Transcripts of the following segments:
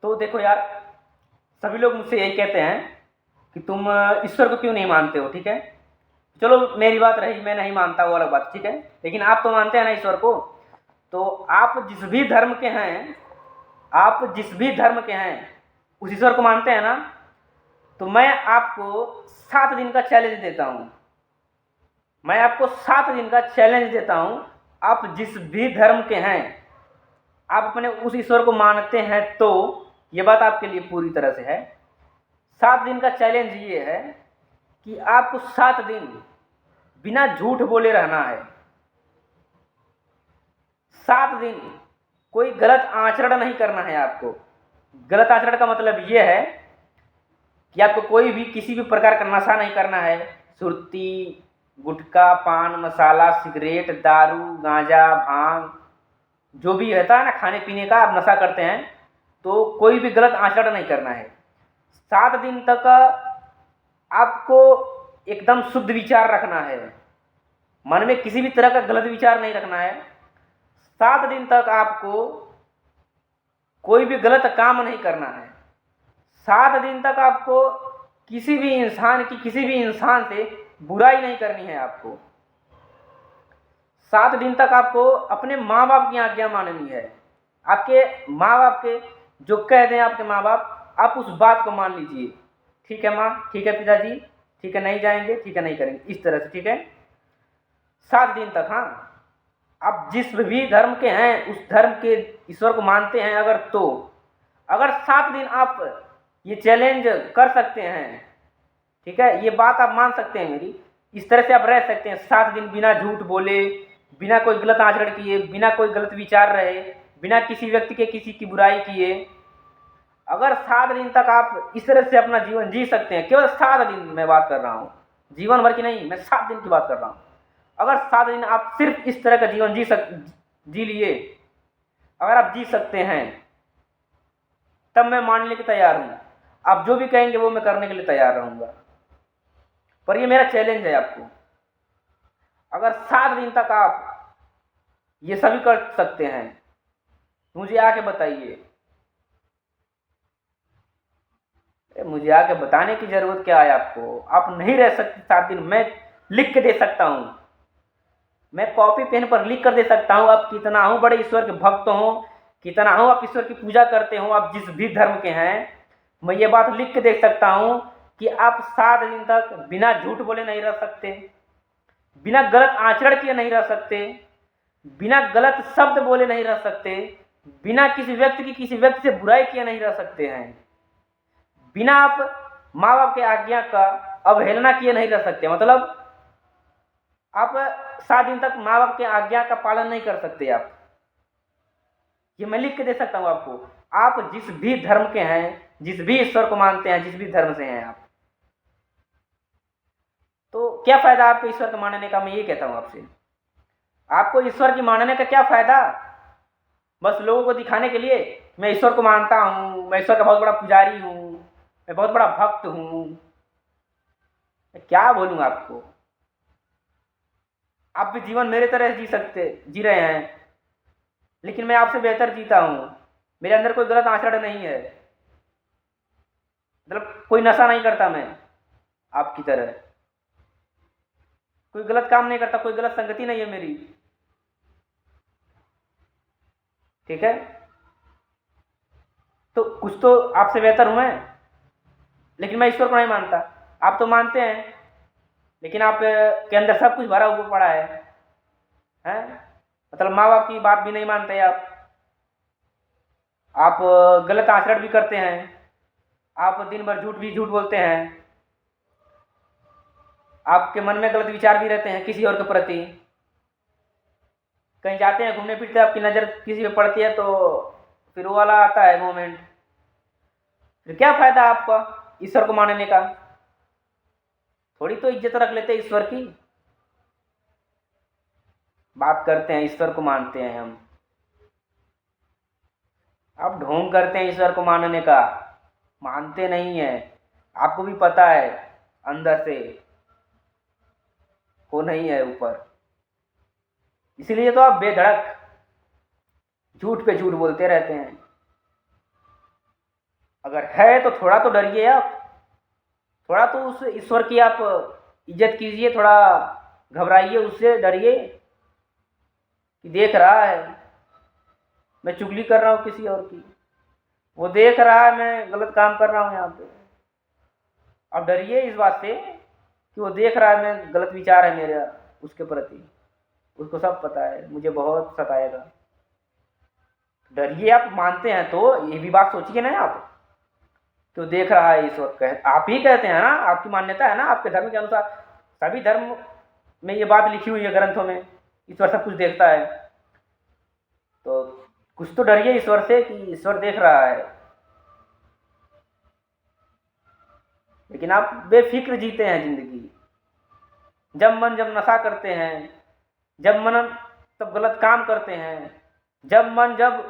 तो देखो यार, सभी लोग मुझसे यही कहते हैं कि तुम ईश्वर को क्यों नहीं मानते हो। ठीक है, चलो मेरी बात रही, मैं नहीं मानता, वो अलग बात। ठीक है, लेकिन आप तो मानते हैं ना ईश्वर को। तो आप जिस भी धर्म के हैं, आप जिस भी धर्म के हैं उस ईश्वर को मानते हैं ना। तो मैं आपको 7 दिन का चैलेंज देता हूँ, मैं आपको 7 दिन का चैलेंज देता हूँ। आप जिस भी धर्म के हैं, आप अपने उस ईश्वर को मानते हैं तो ये बात आपके लिए पूरी तरह से है। 7 दिन का चैलेंज ये है कि आपको 7 दिन बिना झूठ बोले रहना है। 7 दिन कोई गलत आचरण नहीं करना है आपको। गलत आचरण का मतलब ये है कि आपको कोई भी किसी भी प्रकार का नशा नहीं करना है। सुरती, गुटखा, पान मसाला, सिगरेट, दारू, गांजा, भांग, जो भी रहता है ना खाने पीने का, आप नशा करते हैं तो कोई भी गलत आचरण नहीं करना है। 7 दिन तक आपको एकदम शुद्ध विचार रखना है, मन में किसी भी तरह का गलत विचार नहीं रखना है। 7 दिन तक आपको कोई भी गलत काम नहीं करना है। 7 दिन तक आपको किसी भी इंसान से बुराई नहीं करनी है आपको। 7 दिन तक आपको अपने माँ बाप की आज्ञा माननी है। आपके माँ बाप के जो कह दें आपके माँ बाप, आप उस बात को मान लीजिए। ठीक है माँ, ठीक है पिताजी, ठीक है नहीं जाएंगे, ठीक है नहीं करेंगे, इस तरह से। ठीक है, 7 दिन तक। हाँ, आप जिस भी धर्म के हैं उस धर्म के ईश्वर को मानते हैं अगर 7 दिन आप ये चैलेंज कर सकते हैं, ठीक है, ये बात आप मान सकते हैं मेरी, इस तरह से आप रह सकते हैं 7 दिन बिना झूठ बोले, बिना कोई गलत आचरण किए, बिना कोई गलत विचार रहे, बिना किसी व्यक्ति के किसी की बुराई किए। अगर 7 दिन तक आप इस तरह से अपना जीवन जी सकते हैं, केवल 7 दिन मैं बात कर रहा हूँ, जीवन भर की नहीं, मैं 7 दिन की बात कर रहा हूँ। अगर 7 दिन आप सिर्फ इस तरह का जीवन जी लिए, अगर आप जी सकते हैं, तब मैं मानने के तैयार हूँ। आप जो भी कहेंगे वो मैं करने के लिए तैयार रहूँगा। पर ये मेरा चैलेंज है आपको। अगर 7 दिन तक आप ये सभी कर सकते हैं, मुझे आके बताइए। मुझे आके बताने की जरूरत क्या है आपको? आप नहीं रह सकते 7 दिन। मैं लिख के दे सकता हूँ, मैं कॉपी पेन पर लिख कर दे सकता हूँ। आप कितना हो बड़े ईश्वर के भक्त हो, कितना हो आप ईश्वर की पूजा करते हो, आप जिस भी धर्म के हैं, मैं ये बात लिख के दे सकता हूँ कि आप 7 दिन तक बिना झूठ बोले नहीं रह सकते, बिना गलत आचरण किए नहीं रह सकते, बिना गलत शब्द बोले नहीं रह सकते, बिना किसी व्यक्ति से बुराई किए नहीं रह सकते हैं, बिना आप माँ बाप के आज्ञा का अवहेलना किए नहीं रह सकते। मतलब आप 7 दिन तक माँ बाप के आज्ञा का पालन नहीं कर सकते। आप ये मैं लिख के दे सकता हूँ आपको। आप जिस भी धर्म के हैं, जिस भी ईश्वर को मानते हैं, जिस भी धर्म से हैं आप, तो क्या फायदा आपको ईश्वर को मानने का? मैं ये कहता हूँ आपसे, आपको ईश्वर की मानने का क्या फायदा? बस लोगों को दिखाने के लिए मैं ईश्वर को मानता हूँ, मैं ईश्वर का बहुत बड़ा पुजारी हूँ, मैं बहुत बड़ा भक्त हूँ। मैं क्या बोलूँ आपको? आप भी जीवन मेरे तरह जी रहे हैं, लेकिन मैं आपसे बेहतर जीता हूँ। मेरे अंदर कोई गलत आचरण नहीं है, मतलब कोई नशा नहीं करता मैं आपकी तरह, कोई गलत काम नहीं करता, कोई गलत संगति नहीं है मेरी। ठीक है, तो कुछ तो आपसे बेहतर हूं मैं, लेकिन मैं ईश्वर को नहीं मानता। आप तो मानते हैं, लेकिन आप के अंदर सब कुछ भरा हुआ पड़ा है? मतलब माँ बाप की बात भी नहीं मानते आप गलत आचरण भी करते हैं, आप दिन भर झूठ बोलते हैं, आपके मन में गलत विचार भी रहते हैं किसी और के प्रति। कहीं जाते हैं घूमने फिरते, आपकी नज़र किसी पे पड़ती है तो फिर वो वाला आता है मोमेंट। फिर क्या फायदा आपका ईश्वर को मानने का? थोड़ी तो इज्जत रख लेते हैं ईश्वर की। बात करते हैं ईश्वर को मानते हैं हम, आप ढोंग करते हैं ईश्वर को मानने का, मानते नहीं है। आपको भी पता है अंदर से वो नहीं है ऊपर, इसलिए तो आप बेधड़क झूठ पे झूठ बोलते रहते हैं। अगर है तो थोड़ा तो डरिए आप, थोड़ा तो उस ईश्वर की आप इज्जत कीजिए, थोड़ा घबराइए उससे, डरिए कि देख रहा है मैं चुगली कर रहा हूँ किसी और की, वो देख रहा है मैं गलत काम कर रहा हूँ यहाँ पे। अब डरिए इस बात से कि वो देख रहा है मैं गलत विचार है मेरा उसके प्रति, उसको सब पता है मुझे बहुत सताएगा। डरिए, आप मानते हैं तो ये भी बात सोचिए ना आप, तो देख रहा है ईश्वर, कह आप ही कहते हैं ना, आपकी मान्यता है ना, आपके धर्म के अनुसार, सभी धर्म में ये बात लिखी हुई है ग्रंथों में, ईश्वर सब कुछ देखता है। तो कुछ तो डरिए ईश्वर से कि ईश्वर देख रहा है। लेकिन आप बेफिक्र जीते हैं जिंदगी, जब मन जब नशा करते हैं, जब मन तब गलत काम करते हैं, जब मन जब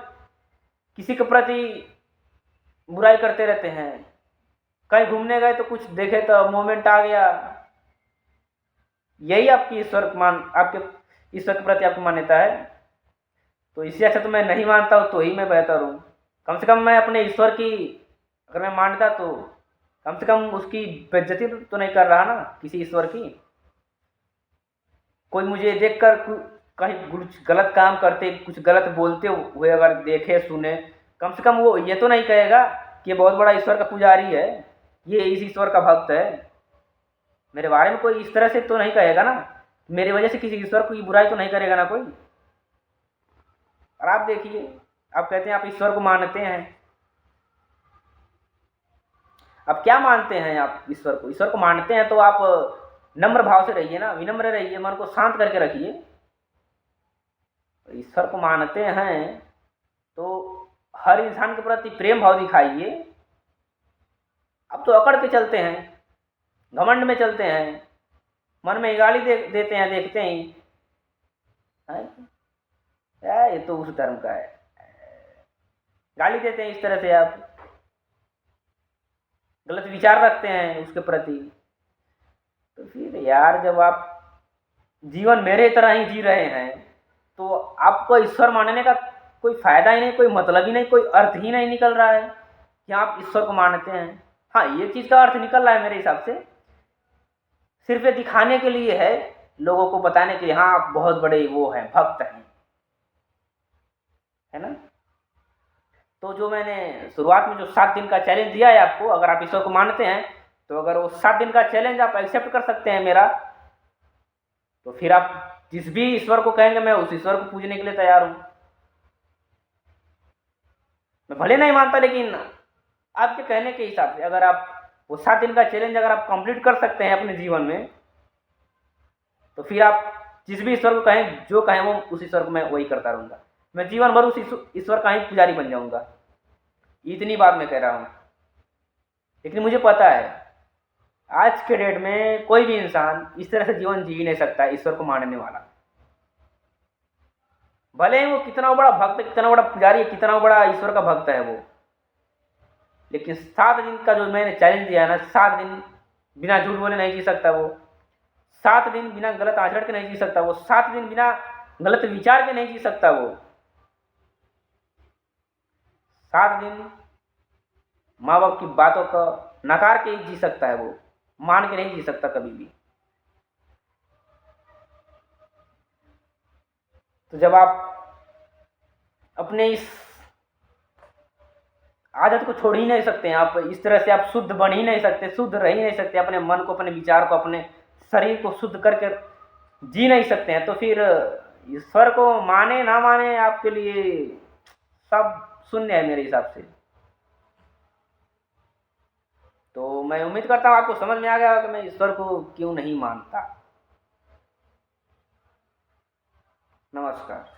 किसी के प्रति बुराई करते रहते हैं। कहीं घूमने गए तो कुछ देखे तो मोमेंट आ गया, यही आपकी आपके ईश्वर के प्रति आपकी मान्यता है। तो इससे अच्छा तो मैं नहीं मानता हूँ तो ही मैं बेहतर हूँ। कम से कम मैं अपने ईश्वर की अगर मैं मानता तो कम से कम उसकी बेइज्जती तो नहीं कर रहा ना किसी ईश्वर की। कोई मुझे देखकर कहीं कुछ गलत काम करते, कुछ गलत बोलते हुए अगर देखे सुने, कम से कम वो ये तो नहीं कहेगा कि ये बहुत बड़ा ईश्वर का पुजारी है, ये इस ईश्वर का भक्त है। मेरे बारे में कोई इस तरह से तो नहीं कहेगा ना, मेरी वजह से किसी ईश्वर को बुराई तो नहीं करेगा ना कोई। और आप देखिए, आप कहते हैं आप ईश्वर को मानते हैं, अब क्या मानते हैं आप ईश्वर को? ईश्वर को मानते हैं तो आप नम्र भाव से रहिए ना, विनम्र रहिए, मन को शांत करके रखिए। ईश्वर को मानते हैं तो हर इंसान के प्रति प्रेम भाव दिखाइए। अब तो अकड़ के चलते हैं, घमंड में चलते हैं, मन में गाली देते हैं देखते ही है, ये तो उस धर्म का है, गाली देते हैं इस तरह से, आप गलत विचार रखते हैं उसके प्रति। तो फिर यार जब आप जीवन मेरे तरह ही जी रहे हैं तो आपको ईश्वर मानने का कोई फायदा ही नहीं, कोई मतलब ही नहीं, कोई अर्थ ही नहीं निकल रहा है कि आप ईश्वर को मानते हैं। हाँ, ये चीज़ का अर्थ निकल रहा है मेरे हिसाब से, सिर्फ ये दिखाने के लिए है, लोगों को बताने के लिए, हाँ आप बहुत बड़े वो हैं, भक्त हैं, है ना। तो जो मैंने शुरुआत में जो 7 दिन का चैलेंज दिया है आपको, अगर आप ईश्वर को मानते हैं तो अगर वो 7 दिन का चैलेंज आप एक्सेप्ट कर सकते हैं मेरा, तो फिर आप जिस भी ईश्वर को कहेंगे मैं उस ईश्वर को पूजने के लिए तैयार हूं। मैं भले नहीं मानता, लेकिन आपके कहने के हिसाब से अगर आप वो 7 दिन का चैलेंज अगर आप कंप्लीट कर सकते हैं अपने जीवन में, तो फिर आप जिस भी ईश्वर को कहें, जो कहें वो उस ईश्वर को मैं वही करता रहूंगा, मैं जीवन भर उस ईश्वर का ही पुजारी बन जाऊंगा। इतनी बात मैं कह रहा हूं। लेकिन मुझे पता है आज के डेट में कोई भी इंसान इस तरह से जीवन जी नहीं सकता ईश्वर को मानने वाला। भले ही वो कितना बड़ा भक्त, कितना बड़ा पुजारी, कितना बड़ा ईश्वर का भक्त है वो, लेकिन 7 दिन का जो मैंने चैलेंज दिया है ना, 7 दिन बिना झूठ बोले नहीं जी सकता वो, 7 दिन बिना गलत आचरण के नहीं जी सकता वो, 7 दिन बिना गलत विचार के नहीं जी सकता वो, 7 दिन माँ बाप की बातों का नकार के ही जी सकता है वो, मान के नहीं जी सकता कभी भी। तो जब आप अपने इस आदत को छोड़ ही नहीं सकते हैं, आप इस तरह से आप शुद्ध बन ही नहीं सकते, शुद्ध रह ही नहीं सकते, अपने मन को, अपने विचार को, अपने शरीर को शुद्ध करके जी नहीं सकते हैं, तो फिर ईश्वर को माने ना माने आपके लिए सब शून्य है मेरे हिसाब से। तो मैं उम्मीद करता हूँ आपको समझ में आ गया कि मैं ईश्वर को क्यों नहीं मानता। नमस्कार।